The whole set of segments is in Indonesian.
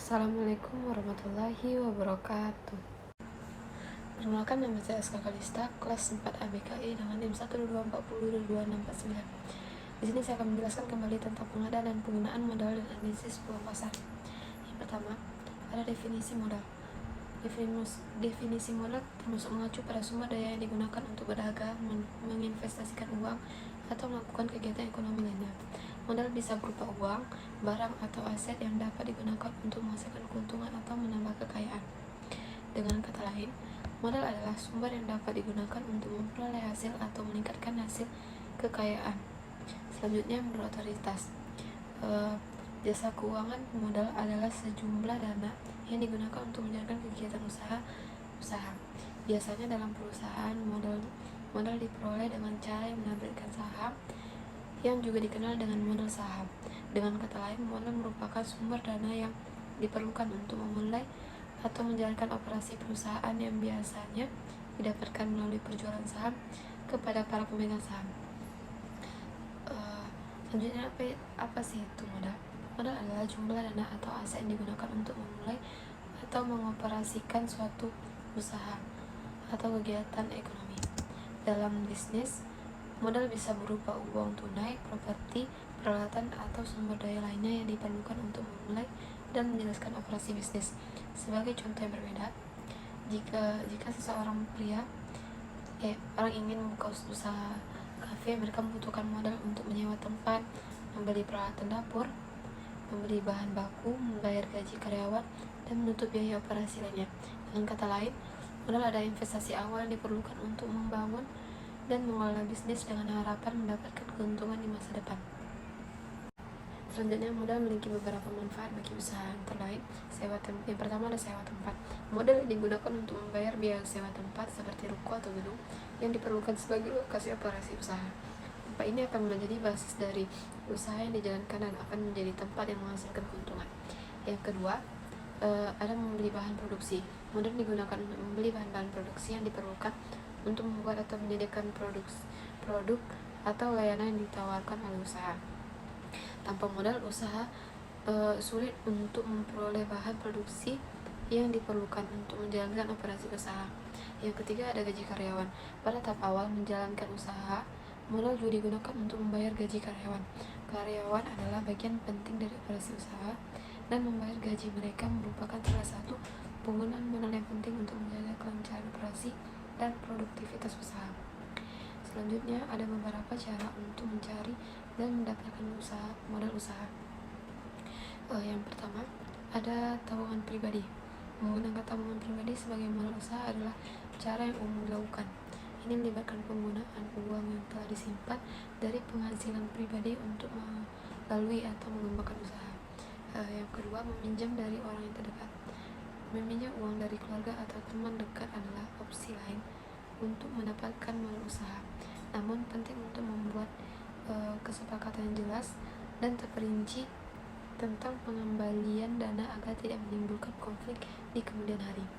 Assalamualaikum warahmatullahi wabarakatuh. Perkenalkan, nama saya Aska Kalista, kelas 4 ABKI dengan NIM 124022649. Di sini saya akan menjelaskan kembali tentang pengadaan dan penggunaan modal dan analisis peluang pasar. Yang pertama, ada definisi modal. Definisi modal termasuk mengacu pada sumber daya yang digunakan untuk berdagang, menginvestasikan uang, atau melakukan kegiatan ekonomi lainnya. Modal bisa berupa uang, barang, atau aset yang dapat digunakan untuk menghasilkan keuntungan atau menambah kekayaan. Dengan kata lain, modal adalah sumber yang dapat digunakan untuk memperoleh hasil atau meningkatkan hasil kekayaan. Selanjutnya, menurut otoritas, jasa keuangan modal adalah sejumlah dana yang digunakan untuk menjalankan kegiatan usaha. Biasanya dalam perusahaan, modal diperoleh dengan cara yang menerbitkan saham, yang juga dikenal dengan modal saham. Dengan kata lain, modal merupakan sumber dana yang diperlukan untuk memulai atau menjalankan operasi perusahaan yang biasanya didapatkan melalui perjualan saham kepada para pemegang saham. Selanjutnya, apa sih itu modal? Modal adalah jumlah dana atau aset yang digunakan untuk memulai atau mengoperasikan suatu usaha atau kegiatan ekonomi. Dalam bisnis, modal bisa berupa uang tunai, properti, peralatan, atau sumber daya lainnya yang diperlukan untuk memulai dan menjelaskan operasi bisnis. Sebagai contoh yang berbeda, jika seseorang orang ingin membuka usaha kafe, mereka membutuhkan modal untuk menyewa tempat, membeli peralatan dapur, membeli bahan baku, membayar gaji karyawan, dan menutup biaya operasi lainnya. Dengan kata lain, modal ada investasi awal yang diperlukan untuk membangun dan mengelola bisnis dengan harapan mendapatkan keuntungan di masa depan. Selanjutnya, modal memiliki beberapa manfaat bagi usaha. Antara lain, yang pertama ada sewa tempat. Modal digunakan untuk membayar biaya sewa tempat seperti ruko atau gedung yang diperlukan sebagai lokasi operasi usaha. Tempat ini akan menjadi basis dari usaha yang dijalankan dan akan menjadi tempat yang menghasilkan keuntungan. Yang kedua, ada membeli bahan produksi. Modal digunakan untuk membeli bahan-bahan produksi yang diperlukan untuk membuat atau menyediakan produk atau layanan yang ditawarkan oleh usaha. Tanpa modal, usaha sulit untuk memperoleh bahan produksi yang diperlukan untuk menjalankan operasi usaha. Yang ketiga, ada gaji karyawan. Pada tahap awal menjalankan usaha, modal juga digunakan untuk membayar gaji karyawan. Karyawan adalah bagian penting dari operasi usaha, dan membayar gaji mereka merupakan salah satu penggunaan modal yang penting untuk menjaga kelancaran operasi dan produktivitas usaha. Selanjutnya, ada beberapa cara untuk mencari dan mendapatkan modal usaha. Yang pertama, ada tabungan pribadi. Menggunakan tabungan pribadi sebagai modal usaha adalah cara yang umum dilakukan. Ini melibatkan penggunaan uang yang telah disimpan dari penghasilan pribadi untuk melalui atau mengembangkan usaha. Yang kedua, meminjam dari orang yang terdekat. Meminjam uang dari keluarga atau teman dekat adalah opsi lain untuk mendapatkan modal usaha. Namun penting untuk membuat kesepakatan yang jelas dan terperinci tentang pengembalian dana agar tidak menimbulkan konflik di kemudian hari.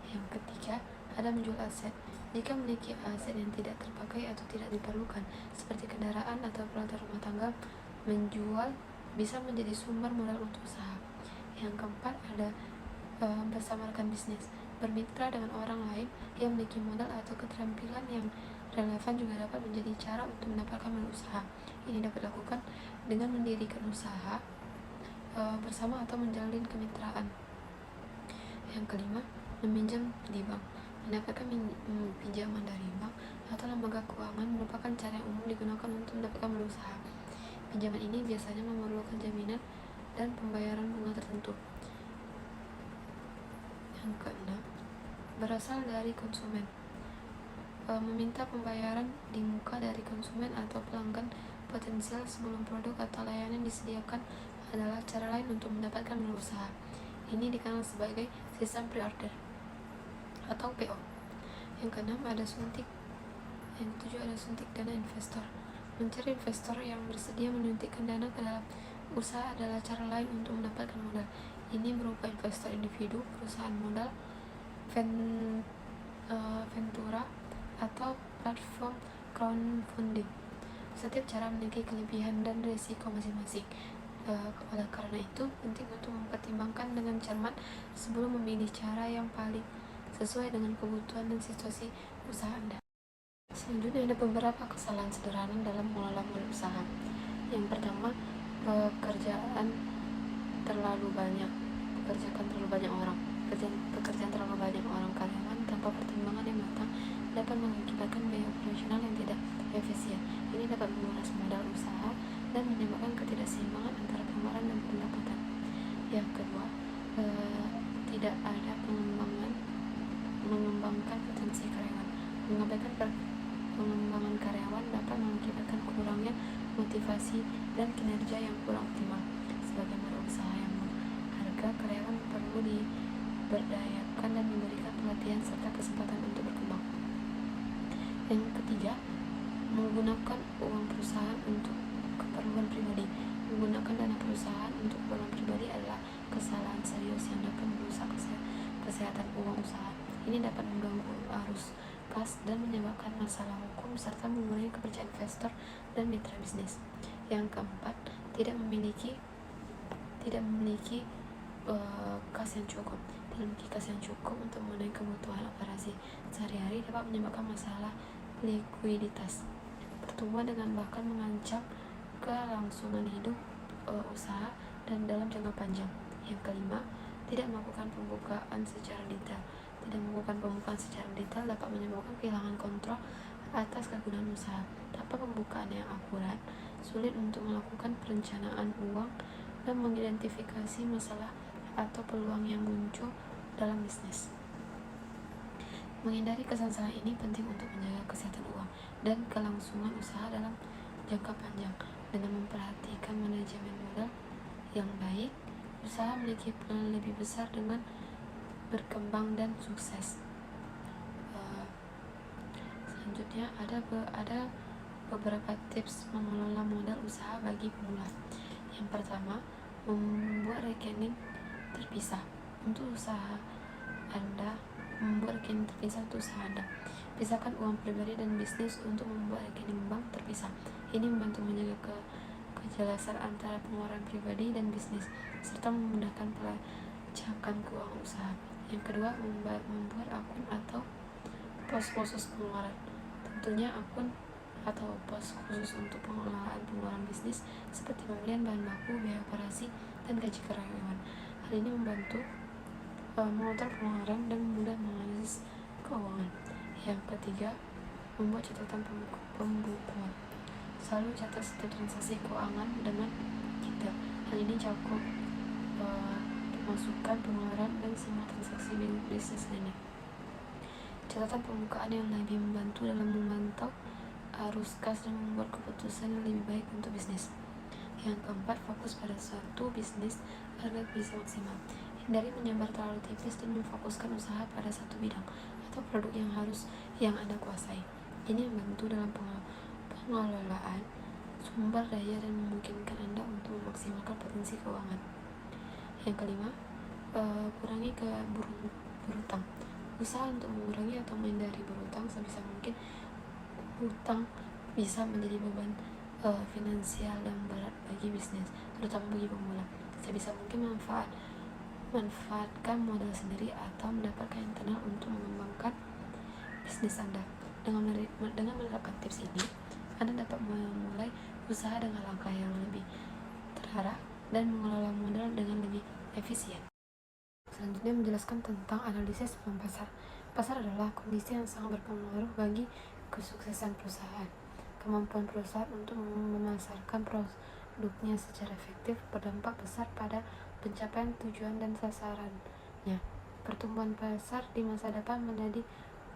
Yang ketiga, ada menjual aset. Jika memiliki aset yang tidak terpakai atau tidak diperlukan, seperti kendaraan atau peralatan rumah tangga, menjual bisa menjadi sumber modal untuk usaha. Yang keempat, ada bersamarkan bisnis. Bermitra dengan orang lain yang memiliki modal atau keterampilan yang relevan juga dapat menjadi cara untuk mendapatkan modal usaha. Ini dapat dilakukan dengan mendirikan usaha bersama atau menjalin kemitraan. Yang kelima, meminjam di bank. Mendapatkan pinjaman dari bank atau lembaga keuangan merupakan cara yang umum digunakan untuk mendapatkan modal usaha. Pinjaman ini biasanya memerlukan jaminan dan pembayaran bunga tertentu. Yang keenam, berasal dari konsumen. Meminta pembayaran di muka dari konsumen atau pelanggan potensial sebelum produk atau layanan disediakan adalah cara lain untuk mendapatkan modal usaha. Ini dikenal sebagai sistem pre-order atau PO. Yang keenam, ada suntik. Yang ketujuh, ada suntik dana investor. Mencari investor yang bersedia menyuntikkan dana ke dalam usaha adalah cara lain untuk mendapatkan modal. Ini berupa investor individu, perusahaan modal, ventura, atau platform crowdfunding. Setiap cara memiliki kelebihan dan risiko masing-masing. Oleh karena itu, penting untuk mempertimbangkan pertimbangkan dengan cermat sebelum memilih cara yang paling sesuai dengan kebutuhan dan situasi usaha Anda. Selanjutnya ada beberapa kesalahan sederhana dalam mengelola modal usaha. Yang pertama, pekerjaan terlalu banyak orang karyawan tanpa pertimbangan yang matang dapat mengakibatkan biaya operasional yang tidak efisien. Ini dapat menguras modal usaha dan menyebabkan ketidakseimbangan antara pengeluaran dan pendapatan. Yang kedua, tidak ada mengembangkan potensi karyawan. Mengabaikan pengembangan karyawan dapat mengakibatkan kurangnya motivasi dan kinerja yang kurang optimal. Sebagai modal usaha yang berharga, karyawan perlu diberdayakan dan diberikan pelatihan serta kesempatan untuk berkembang. Yang ketiga, menggunakan uang perusahaan untuk keperluan pribadi. Menggunakan dana perusahaan untuk keperluan pribadi adalah kesalahan serius yang dapat merusak kesehatan uang usaha. Ini dapat mengganggu arus kas dan menyebabkan masalah hukum serta mengurangi kepercayaan investor dan mitra bisnis. Yang keempat, tidak memiliki kas yang cukup. Tidak memiliki kas yang cukup untuk memenuhi kebutuhan operasi sehari-hari dapat menyebabkan masalah likuiditas, pertumbuhan dengan bahkan mengancam kelangsungan hidup usaha dan dalam jangka panjang. Yang kelima, tidak melakukan pembukaan secara detail. Tidak melakukan pembukaan secara detail dapat menyebabkan kehilangan kontrol atas kegunaan usaha. Tanpa pembukaan yang akurat, sulit untuk melakukan perencanaan uang dan mengidentifikasi masalah atau peluang yang muncul dalam bisnis. Menghindari kesalahan ini penting untuk menjaga kesehatan uang dan kelangsungan usaha dalam jangka panjang. Dengan memperhatikan manajemen modal yang baik, usaha memiliki peluang lebih besar dengan berkembang dan sukses. Selanjutnya ada beberapa tips mengelola modal usaha bagi pemula. Yang pertama, membuat rekening terpisah untuk usaha Anda. Pisahkan uang pribadi dan bisnis untuk membuat rekening bank terpisah. Ini membantu menjaga kejelasan antara pengeluaran pribadi dan bisnis serta memudahkan pelacakan keuangan usaha. Yang kedua, membuat akun atau pos khusus pengeluaran. Tentunya akun atau pos khusus untuk pengeluaran bisnis seperti pembelian bahan baku, biaya operasi, dan gaji karyawan. Hal ini membantu mengontrol pengeluaran dan mudah menganalisis keuangan. Yang ketiga, membuat catatan pembukuan. Selalu catat setiap transaksi keuangan dengan kita. Hal ini cakup pemasukan, pengeluaran, dan semua transaksi bisnis lainnya. Catatan pembukaan yang lebih membantu dalam memantau arus kas dan membuat keputusan yang lebih baik untuk bisnis. Yang keempat, fokus pada suatu bisnis agar bisa maksimal. Hindari menyebar terlalu tipis dan memfokuskan usaha pada satu bidang atau produk yang Anda kuasai. Ini membantu dalam pengelolaan sumber daya dan memungkinkan Anda untuk memaksimalkan potensi keuangan. Yang kelima, kurangi berhutang. Usaha untuk mengurangi atau menghindari berhutang sebisa mungkin. Hutang bisa menjadi beban finansial yang berat bagi bisnis, terutama bagi pemula. Sebisa mungkin manfaatkan modal sendiri atau mendapatkan internal untuk mengembangkan bisnis Anda. Dengan menerapkan tips ini, Anda dapat memulai usaha dengan langkah yang lebih terarah dan mengelola modal dengan lebih efisien. Selanjutnya menjelaskan tentang analisis peluang pasar. Pasar adalah kondisi yang sangat berpengaruh bagi kesuksesan perusahaan. Kemampuan perusahaan untuk memasarkan produknya secara efektif berdampak besar pada pencapaian tujuan dan sasarannya. Pertumbuhan pasar di masa depan menjadi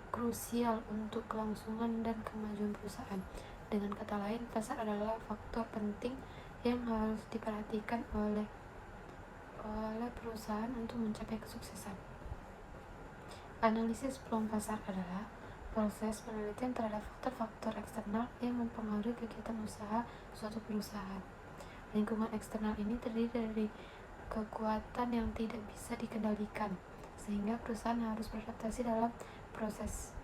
krusial untuk kelangsungan dan kemajuan perusahaan. Dengan kata lain, pasar adalah faktor penting yang harus diperhatikan oleh perusahaan untuk mencapai kesuksesan. Analisis peluang pasar adalah proses penelitian terhadap faktor-faktor eksternal yang mempengaruhi kegiatan usaha suatu perusahaan. Lingkungan eksternal ini terdiri dari kekuatan yang tidak bisa dikendalikan, sehingga perusahaan harus beradaptasi dalam proses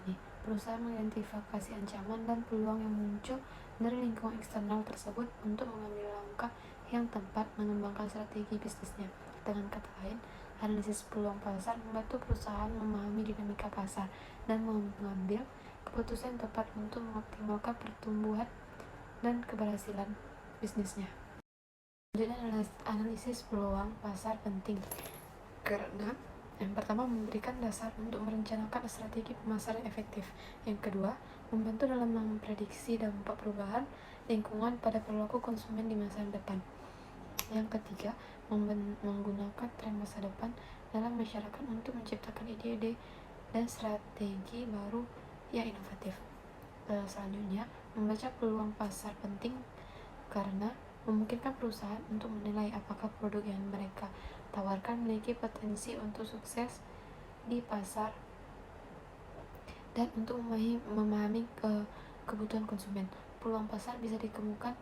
ini. Perusahaan mengidentifikasi ancaman dan peluang yang muncul dari lingkungan eksternal tersebut untuk mengambil langkah yang tepat mengembangkan strategi bisnisnya. Dengan kata lain, analisis peluang pasar membantu perusahaan memahami dinamika pasar dan mengambil keputusan yang tepat untuk mengoptimalkan pertumbuhan dan keberhasilan bisnisnya. Selanjutnya, analisis peluang pasar penting karena yang pertama memberikan dasar untuk merencanakan strategi pemasaran efektif. Yang kedua, membantu dalam memprediksi dampak perubahan lingkungan pada perilaku konsumen di masa depan. Yang ketiga, menggunakan tren masa depan dalam masyarakat untuk menciptakan ide-ide dan strategi baru yang inovatif. Selanjutnya, membaca peluang pasar penting karena memungkinkan perusahaan untuk menilai apakah produk yang mereka tawarkan memiliki potensi untuk sukses di pasar dan untuk memahami kebutuhan konsumen. Peluang pasar bisa ditemukan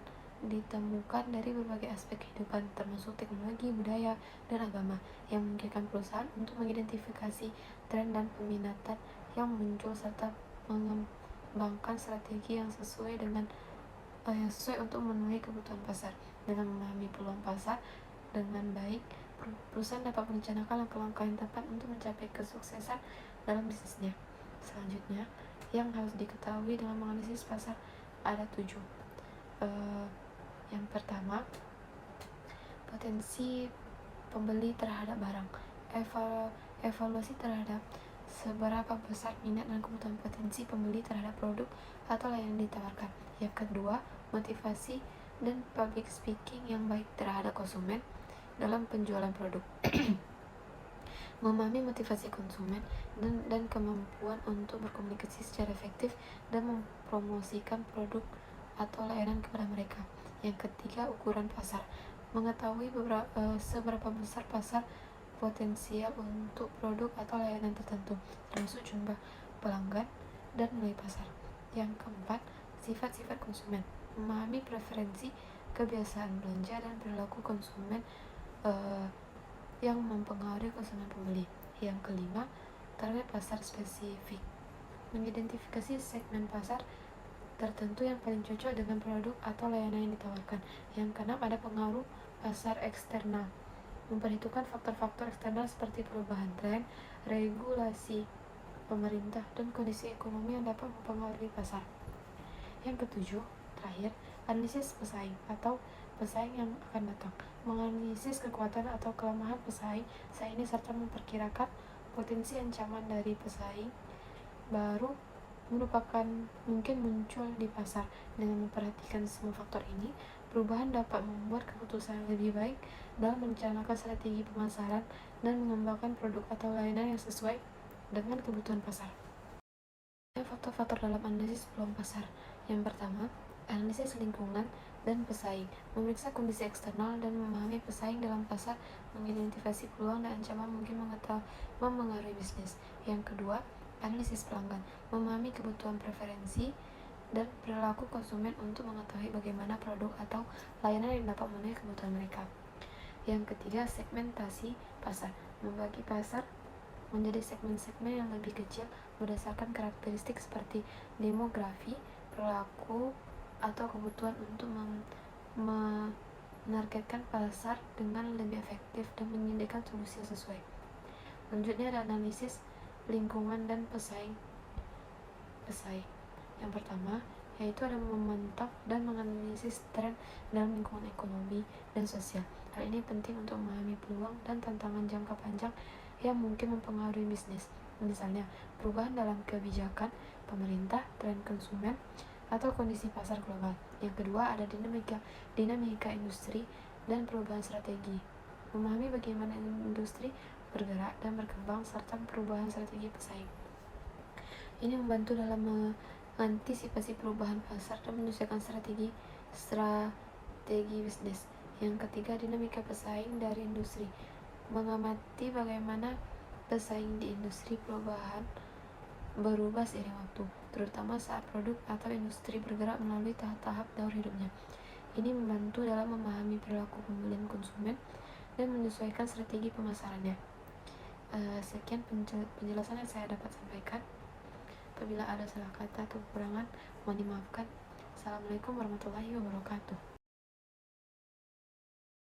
dari berbagai aspek kehidupan, termasuk teknologi, budaya, dan agama, yang memungkinkan perusahaan untuk mengidentifikasi tren dan peminatan yang muncul serta mengembangkan strategi yang sesuai untuk memenuhi kebutuhan pasar. Dengan memahami peluang pasar dengan baik, perusahaan dapat merencanakan langkah-langkah yang tepat untuk mencapai kesuksesan dalam bisnisnya. Selanjutnya, yang harus diketahui dalam menganalisis pasar ada 7. Yang pertama, potensi pembeli terhadap barang. Evaluasi terhadap seberapa besar minat dan kebutuhan potensi pembeli terhadap produk atau layanan ditawarkan. Yang kedua, motivasi dan public speaking yang baik terhadap konsumen dalam penjualan produk. Memahami motivasi konsumen dan kemampuan untuk berkomunikasi secara efektif dan mempromosikan produk atau layanan kepada mereka. Yang ketiga, ukuran pasar. Mengetahui seberapa besar pasar potensial untuk produk atau layanan tertentu, termasuk jumlah pelanggan dan nilai pasar. Yang keempat, sifat-sifat konsumen. Memahami preferensi, kebiasaan belanja, dan perilaku konsumen yang mempengaruhi konsumen pembeli. Yang kelima, target pasar spesifik. Mengidentifikasi segmen pasar tertentu yang paling cocok dengan produk atau layanan yang ditawarkan. Yang keenam, ada pengaruh pasar eksternal. Memperhitungkan faktor-faktor eksternal seperti perubahan tren, regulasi pemerintah, dan kondisi ekonomi yang dapat mempengaruhi pasar. Yang ketujuh, terakhir, analisis pesaing atau pesaing yang akan datang. Menganalisis kekuatan atau kelemahan pesaing ini serta memperkirakan potensi ancaman dari pesaing baru merupakan mungkin muncul di pasar. Dengan memperhatikan semua faktor ini, perubahan dapat membuat keputusan yang lebih baik dalam merencanakan strategi pemasaran dan mengembangkan produk atau layanan yang sesuai dengan kebutuhan pasar. Faktor-faktor dalam analisis peluang pasar. Yang pertama, analisis lingkungan dan pesaing. Memeriksa kondisi eksternal dan memahami pesaing dalam pasar, mengidentifikasi peluang dan ancaman mungkin mempengaruhi bisnis. Yang kedua, analisis pelanggan. Memahami kebutuhan preferensi dan perilaku konsumen untuk mengetahui bagaimana produk atau layanan yang dapat memenuhi kebutuhan mereka. Yang ketiga, segmentasi pasar. Membagi pasar menjadi segmen-segmen yang lebih kecil berdasarkan karakteristik seperti demografi, perilaku, atau kebutuhan untuk menargetkan pasar dengan lebih efektif dan menyediakan solusi yang sesuai. Selanjutnya ada analisis lingkungan dan pesaing. Yang pertama, yaitu ada memantau dan menganalisis tren dalam lingkungan ekonomi dan sosial. Hal ini penting untuk memahami peluang dan tantangan jangka panjang yang mungkin mempengaruhi bisnis. Misalnya, perubahan dalam kebijakan pemerintah, tren konsumen, atau kondisi pasar global. Yang kedua, ada dinamika industri dan perubahan strategi. Memahami bagaimana industri bergerak dan berkembang serta perubahan strategi pesaing. Ini membantu dalam mengantisipasi perubahan pasar dan menyesuaikan strategi bisnis. Yang ketiga, dinamika pesaing dari industri. Mengamati bagaimana pesaing di industri perubahan berubah seiring waktu, terutama saat produk atau industri bergerak melalui tahap-tahap daur hidupnya. Ini membantu dalam memahami perilaku pembelian konsumen dan menyesuaikan strategi pemasarannya. Sekian penjelasan yang saya dapat sampaikan. Apabila ada salah kata atau kekurangan, mohon dimaafkan. Assalamualaikum warahmatullahi wabarakatuh.